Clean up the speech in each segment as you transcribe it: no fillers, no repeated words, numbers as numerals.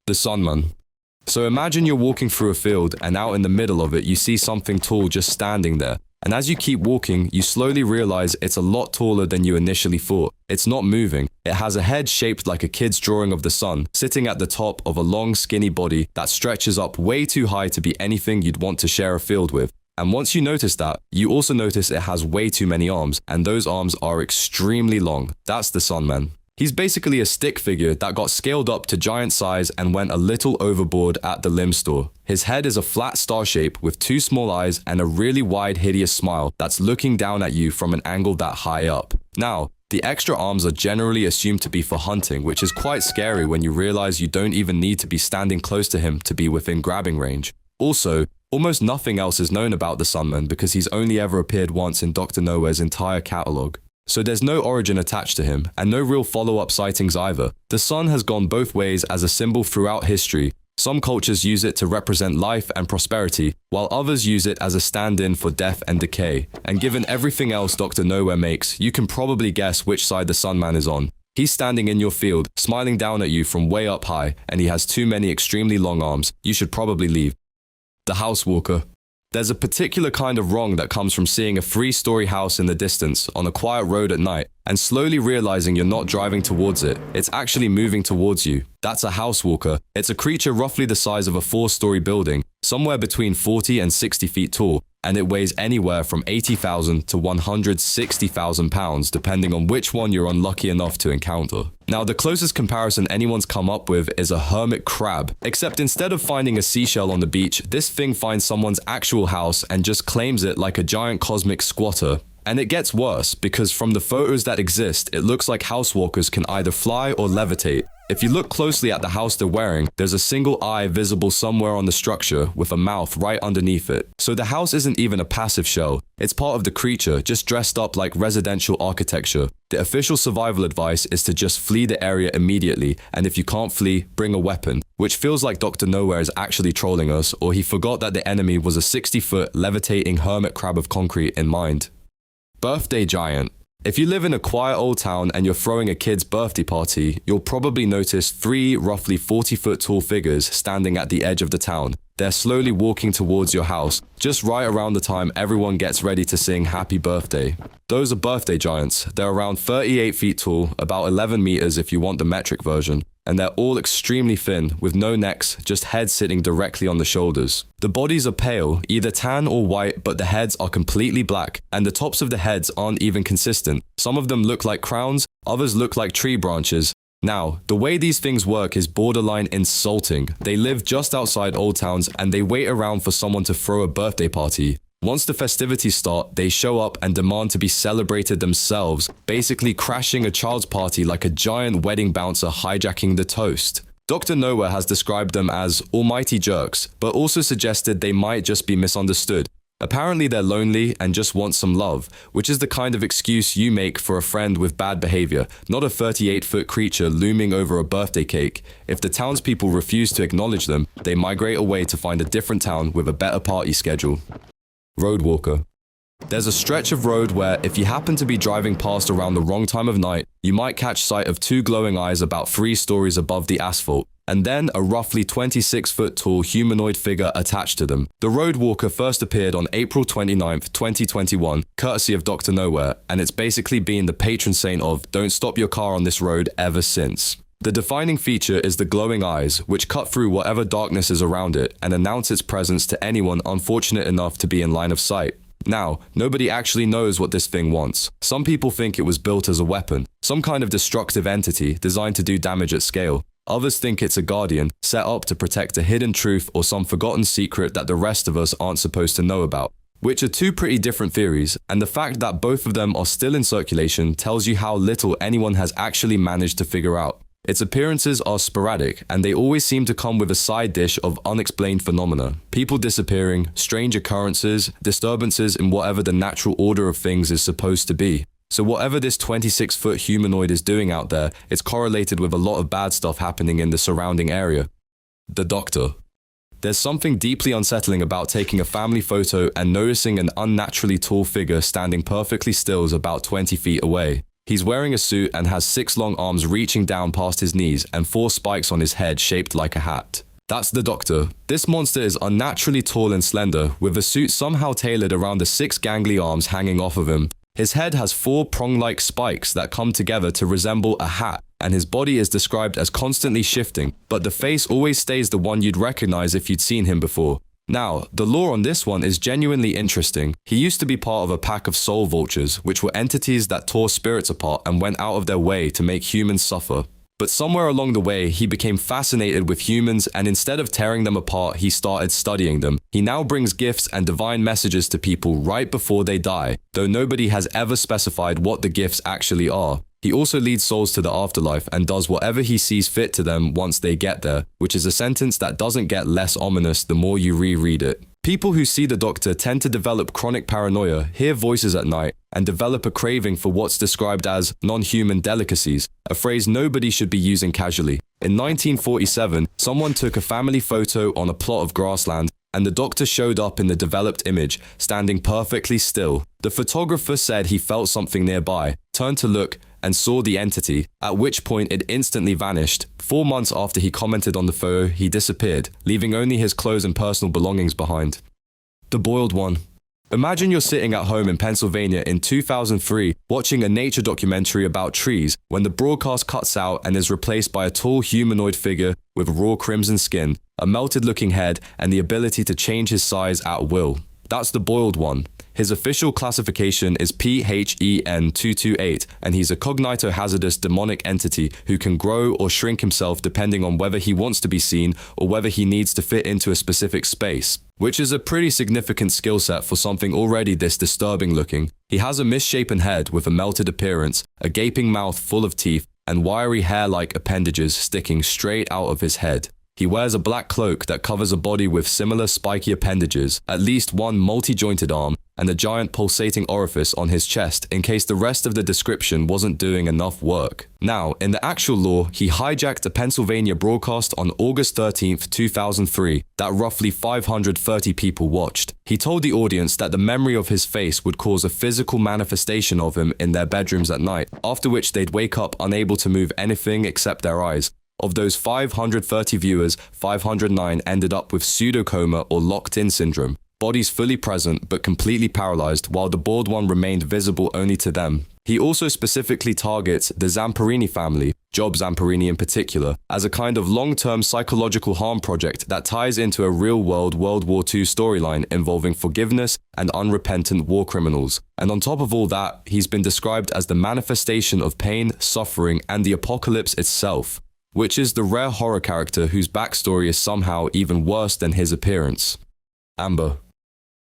The Sunman. So imagine you're walking through a field and out in the middle of it you see something tall just standing there. And as you keep walking, you slowly realize it's a lot taller than you initially thought. It's not moving. It has a head shaped like a kid's drawing of the sun, sitting at the top of a long skinny body that stretches up way too high to be anything you'd want to share a field with. And once you notice that, you also notice it has way too many arms, and those arms are extremely long. That's the Sunman. He's basically a stick figure that got scaled up to giant size and went a little overboard at the limb store. His head is a flat star shape with two small eyes and a really wide hideous smile that's looking down at you from an angle that high up. Now, the extra arms are generally assumed to be for hunting, which is quite scary when you realize you don't even need to be standing close to him to be within grabbing range. Also, almost nothing else is known about the Sunman because he's only ever appeared once in Dr. Nowhere's entire catalogue. So there's no origin attached to him, and no real follow-up sightings either. The sun has gone both ways as a symbol throughout history. Some cultures use it to represent life and prosperity, while others use it as a stand-in for death and decay. And given everything else Dr. Nowhere makes, you can probably guess which side the Sunman is on. He's standing in your field, smiling down at you from way up high, and he has too many extremely long arms. You should probably leave. The Housewalker. There's a particular kind of wrong that comes from seeing a 3-story house in the distance on a quiet road at night and slowly realizing you're not driving towards it. It's actually moving towards you. That's a Housewalker. It's a creature roughly the size of a 4-story building, somewhere between 40 and 60 feet tall, and it weighs anywhere from 80,000 to 160,000 pounds, depending on which one you're unlucky enough to encounter. Now, the closest comparison anyone's come up with is a hermit crab, except instead of finding a seashell on the beach, this thing finds someone's actual house and just claims it like a giant cosmic squatter. And it gets worse, because from the photos that exist, it looks like housewalkers can either fly or levitate. If you look closely at the house they're wearing, there's a single eye visible somewhere on the structure with a mouth right underneath it. So the house isn't even a passive shell. It's part of the creature, just dressed up like residential architecture. The official survival advice is to just flee the area immediately, and if you can't flee, bring a weapon. Which feels like Dr. Nowhere is actually trolling us, or he forgot that the enemy was a 60-foot levitating hermit crab of concrete in mind. Birthday giant. If you live in a quiet old town and you're throwing a kid's birthday party, you'll probably notice 3 roughly 40-foot tall figures standing at the edge of the town. They're slowly walking towards your house, just right around the time everyone gets ready to sing happy birthday. Those are birthday giants. They're around 38 feet tall, about 11 meters if you want the metric version, and they're all extremely thin, with no necks, just heads sitting directly on the shoulders. The bodies are pale, either tan or white, but the heads are completely black, and the tops of the heads aren't even consistent. Some of them look like crowns, others look like tree branches. Now, the way these things work is borderline insulting. They live just outside old towns and they wait around for someone to throw a birthday party. Once the festivities start, they show up and demand to be celebrated themselves, basically crashing a child's party like a giant wedding bouncer hijacking the toast. Dr. Nowhere has described them as almighty jerks, but also suggested they might just be misunderstood. Apparently they're lonely and just want some love, which is the kind of excuse you make for a friend with bad behavior, not a 38-foot creature looming over a birthday cake. If the townspeople refuse to acknowledge them, they migrate away to find a different town with a better party schedule. Roadwalker. There's a stretch of road where, if you happen to be driving past around the wrong time of night, you might catch sight of 2 glowing eyes about 3 stories above the asphalt, and then a roughly 26-foot tall humanoid figure attached to them. The Roadwalker first appeared on April 29, 2021, courtesy of Dr. Nowhere, and it's basically been the patron saint of "don't stop your car on this road" ever since. The defining feature is the glowing eyes, which cut through whatever darkness is around it and announce its presence to anyone unfortunate enough to be in line of sight. Now, nobody actually knows what this thing wants. Some people think it was built as a weapon, some kind of destructive entity designed to do damage at scale. Others think it's a guardian, set up to protect a hidden truth or some forgotten secret that the rest of us aren't supposed to know about. Which are 2 pretty different theories, and the fact that both of them are still in circulation tells you how little anyone has actually managed to figure out. Its appearances are sporadic, and they always seem to come with a side dish of unexplained phenomena. People disappearing, strange occurrences, disturbances in whatever the natural order of things is supposed to be. So whatever this 26-foot humanoid is doing out there, it's correlated with a lot of bad stuff happening in the surrounding area. The Doctor. There's something deeply unsettling about taking a family photo and noticing an unnaturally tall figure standing perfectly still about 20 feet away. He's wearing a suit and has 6 long arms reaching down past his knees and 4 spikes on his head shaped like a hat. That's the Doctor. This monster is unnaturally tall and slender, with a suit somehow tailored around the 6 gangly arms hanging off of him. His head has 4 prong-like spikes that come together to resemble a hat, and his body is described as constantly shifting, but the face always stays the one you'd recognize if you'd seen him before. Now, the lore on this one is genuinely interesting. He used to be part of a pack of soul vultures, which were entities that tore spirits apart and went out of their way to make humans suffer. But somewhere along the way, he became fascinated with humans, and instead of tearing them apart, he started studying them. He now brings gifts and divine messages to people right before they die, though nobody has ever specified what the gifts actually are. He also leads souls to the afterlife and does whatever he sees fit to them once they get there, which is a sentence that doesn't get less ominous the more you reread it. People who see the Doctor tend to develop chronic paranoia, hear voices at night, and develop a craving for what's described as non-human delicacies, a phrase nobody should be using casually. In 1947, someone took a family photo on a plot of grassland, and the Doctor showed up in the developed image, standing perfectly still. The photographer said he felt something nearby, turned to look, and saw the entity, at which point it instantly vanished. 4 months after he commented on the photo, he disappeared, leaving only his clothes and personal belongings behind. The Boiled One. Imagine you're sitting at home in Pennsylvania in 2003, watching a nature documentary about trees, when the broadcast cuts out and is replaced by a tall humanoid figure with raw crimson skin, a melted-looking head, and the ability to change his size at will. That's the Boiled One. His official classification is PHEN228, and he's a cognitohazardous demonic entity who can grow or shrink himself depending on whether he wants to be seen or whether he needs to fit into a specific space, which is a pretty significant skill set for something already this disturbing looking. He has a misshapen head with a melted appearance, a gaping mouth full of teeth, and wiry hair-like appendages sticking straight out of his head. He wears a black cloak that covers a body with similar spiky appendages, at least one multi-jointed arm, and a giant pulsating orifice on his chest in case the rest of the description wasn't doing enough work. Now, in the actual lore, he hijacked a Pennsylvania broadcast on August 13th, 2003, that roughly 530 people watched. He told the audience that the memory of his face would cause a physical manifestation of him in their bedrooms at night, after which they'd wake up unable to move anything except their eyes. Of those 530 viewers, 509 ended up with pseudocoma or locked-in syndrome, bodies fully present but completely paralyzed, while the Boiled One remained visible only to them. He also specifically targets the Zamperini family, Job Zamperini in particular, as a kind of long-term psychological harm project that ties into a real-world World War II storyline involving forgiveness and unrepentant war criminals. And on top of all that, he's been described as the manifestation of pain, suffering, and the apocalypse itself, which is the rare horror character whose backstory is somehow even worse than his appearance. Amber.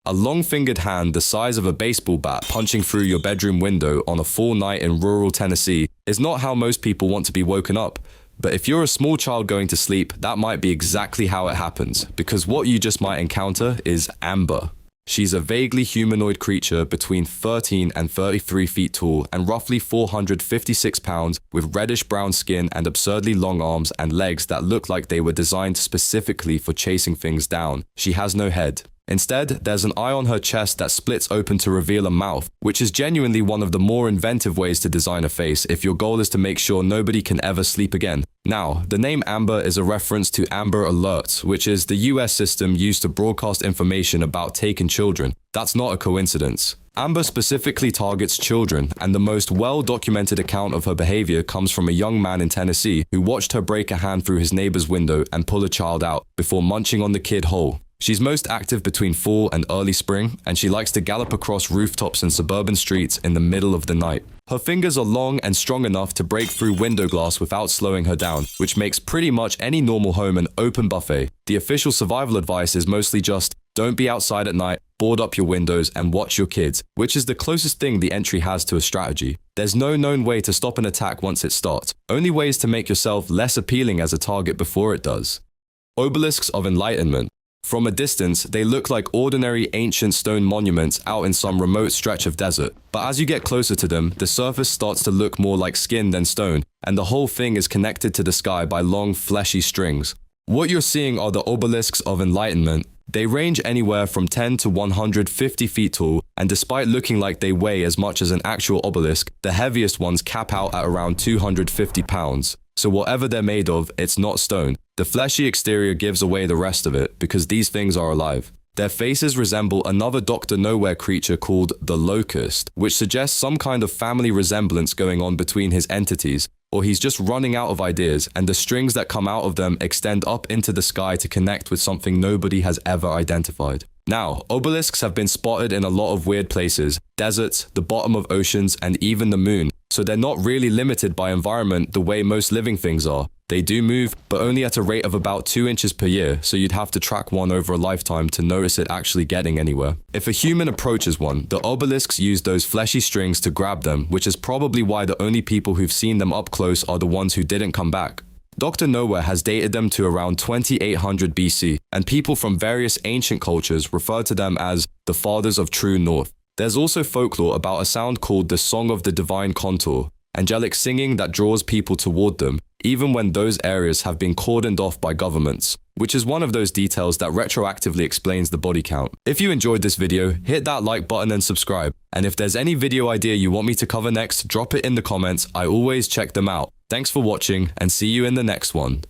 A long-fingered hand the size of a baseball bat punching through your bedroom window on a fall night in rural Tennessee is not how most people want to be woken up. But if you're a small child going to sleep, that might be exactly how it happens, because what you just might encounter is Amber. She's a vaguely humanoid creature between 13 and 33 feet tall and roughly 456 pounds, with reddish-brown skin and absurdly long arms and legs that look like they were designed specifically for chasing things down. She has no head. Instead, there's an eye on her chest that splits open to reveal a mouth, which is genuinely one of the more inventive ways to design a face if your goal is to make sure nobody can ever sleep again. Now, the name Amber is a reference to Amber Alerts, which is the US system used to broadcast information about taken children. That's not a coincidence. Amber specifically targets children, and the most well-documented account of her behavior comes from a young man in Tennessee who watched her break a hand through his neighbor's window and pull a child out before munching on the kid whole. She's most active between fall and early spring, and she likes to gallop across rooftops and suburban streets in the middle of the night. Her fingers are long and strong enough to break through window glass without slowing her down, which makes pretty much any normal home an open buffet. The official survival advice is mostly just, don't be outside at night, board up your windows, and watch your kids, which is the closest thing the entry has to a strategy. There's no known way to stop an attack once it starts, only ways to make yourself less appealing as a target before it does. Obelisks of Enlightenment. From a distance, they look like ordinary ancient stone monuments out in some remote stretch of desert. But as you get closer to them, the surface starts to look more like skin than stone, and the whole thing is connected to the sky by long, fleshy strings. What you're seeing are the Obelisks of Enlightenment. They range anywhere from 10 to 150 feet tall, and despite looking like they weigh as much as an actual obelisk, the heaviest ones cap out at around 250 pounds. So whatever they're made of, it's not stone. The fleshy exterior gives away the rest of it, because these things are alive. Their faces resemble another Dr. Nowhere creature called the Locust, which suggests some kind of family resemblance going on between his entities, or he's just running out of ideas, and the strings that come out of them extend up into the sky to connect with something nobody has ever identified. Now, obelisks have been spotted in a lot of weird places: deserts, the bottom of oceans, and even the moon. So they're not really limited by environment the way most living things are. They do move, but only at a rate of about 2 inches per year, so you'd have to track one over a lifetime to notice it actually getting anywhere. If a human approaches one, the obelisks use those fleshy strings to grab them, which is probably why the only people who've seen them up close are the ones who didn't come back. Dr. Nowhere has dated them to around 2800 BC, and people from various ancient cultures refer to them as the fathers of true north. There's also folklore about a sound called the Song of the Divine Contour, angelic singing that draws people toward them, even when those areas have been cordoned off by governments, which is one of those details that retroactively explains the body count. If you enjoyed this video, hit that like button and subscribe. And if there's any video idea you want me to cover next, drop it in the comments. I always check them out. Thanks for watching, and see you in the next one.